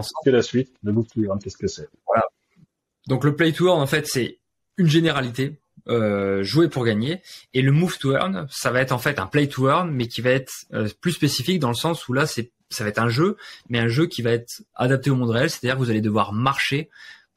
C'est la suite, le move to earn, qu'est-ce que c'est? Voilà. Donc le play to earn, en fait, c'est une généralité, jouer pour gagner. Et le move to earn, ça va être en fait un play to earn, mais qui va être plus spécifique dans le sens où là, ça va être un jeu, mais un jeu qui va être adapté au monde réel, c'est-à-dire que vous allez devoir marcher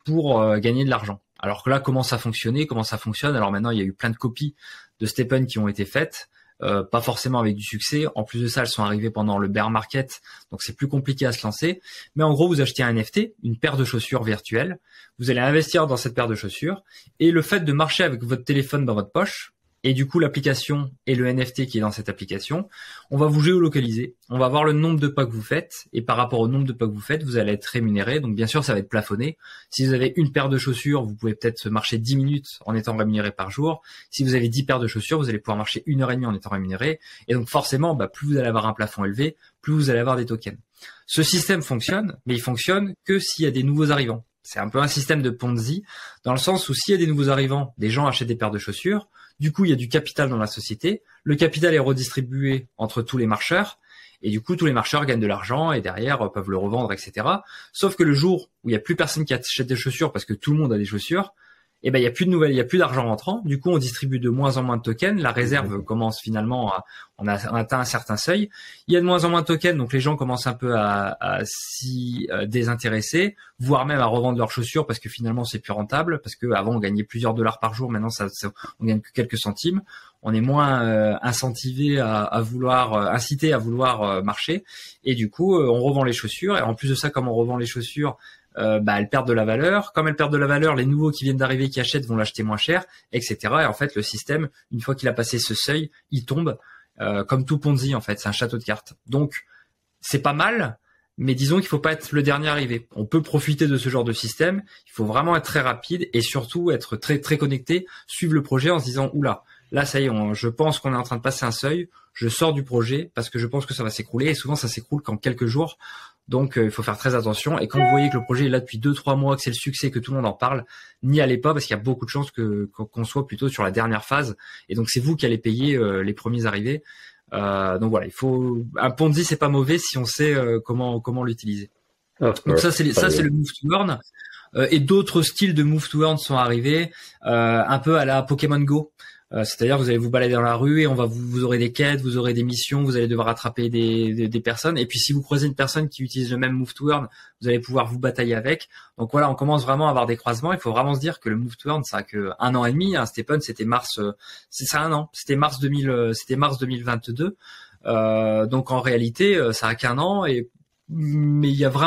pour gagner de l'argent. Alors que là, comment ça fonctionne? Alors maintenant, il y a eu plein de copies de Stephen qui ont été faites. Pas forcément avec du succès. En plus de ça, elles sont arrivées pendant le bear market, donc c'est plus compliqué à se lancer. Mais en gros, vous achetez un NFT, une paire de chaussures virtuelles. Vous allez investir dans cette paire de chaussures et le fait de marcher avec votre téléphone dans votre poche et du coup l'application et le NFT qui est dans cette application, on va vous géolocaliser. On va voir le nombre de pas que vous faites et par rapport au nombre de pas que vous faites, vous allez être rémunéré. Donc bien sûr, ça va être plafonné. Si vous avez une paire de chaussures, vous pouvez peut-être marcher 10 minutes en étant rémunéré par jour. Si vous avez 10 paires de chaussures, vous allez pouvoir marcher 1h30 en étant rémunéré. Et donc forcément, plus vous allez avoir un plafond élevé, plus vous allez avoir des tokens. Ce système fonctionne, mais il fonctionne que s'il y a des nouveaux arrivants. C'est un peu un système de Ponzi, dans le sens où s'il y a des nouveaux arrivants, des gens achètent des paires de chaussures, du coup il y a du capital dans la société, le capital est redistribué entre tous les marcheurs, et du coup tous les marcheurs gagnent de l'argent et derrière peuvent le revendre, etc. Sauf que le jour où il n'y a plus personne qui achète des chaussures parce que tout le monde a des chaussures, il y a plus de nouvelles, il y a plus d'argent rentrant. Du coup, on distribue de moins en moins de tokens. La réserve commence finalement on a atteint un certain seuil. Il y a de moins en moins de tokens, donc les gens commencent un peu à s'y désintéresser, voire même à revendre leurs chaussures parce que finalement c'est plus rentable. Parce que avant on gagnait plusieurs dollars par jour, maintenant on gagne que quelques centimes. On est moins incentivé à vouloir incité à vouloir marcher. Et du coup, on revend les chaussures. Et en plus de ça, comme on revend les chaussures, elles perdent de la valeur. Comme elles perdent de la valeur, les nouveaux qui viennent d'arriver, qui achètent, vont l'acheter moins cher, etc. Et en fait, le système, une fois qu'il a passé ce seuil, il tombe comme tout Ponzi. En fait, c'est un château de cartes. Donc, c'est pas mal, mais disons qu'il faut pas être le dernier arrivé. On peut profiter de ce genre de système. Il faut vraiment être très rapide et surtout être très très connecté, suivre le projet en se disant oula, là ça y est, je pense qu'on est en train de passer un seuil. Je sors du projet parce que je pense que ça va s'écrouler. Et souvent, ça s'écroule qu'en quelques jours. Donc, il faut faire très attention. Et quand vous voyez que le projet est là depuis 2-3 mois, que c'est le succès, que tout le monde en parle, n'y allez pas parce qu'il y a beaucoup de chances qu'on soit plutôt sur la dernière phase. Et donc, c'est vous qui allez payer les premiers arrivés. Donc voilà, un Ponzi, c'est pas mauvais si on sait comment l'utiliser. Donc ça, c'est le move to earn. Et d'autres styles de move to earn sont arrivés, un peu à la Pokémon Go. C'est-à-dire vous allez vous balader dans la rue et vous aurez des quêtes, vous aurez des missions, vous allez devoir attraper des personnes. Et puis si vous croisez une personne qui utilise le même move to earn, vous allez pouvoir vous batailler avec. Donc voilà, on commence vraiment à avoir des croisements. Il faut vraiment se dire que le move to earn, ça a que 1 an et demi. Stephen, c'était c'est ça 1 an. C'était mars 2022. Donc en réalité, ça a qu'1 an mais il y a vraiment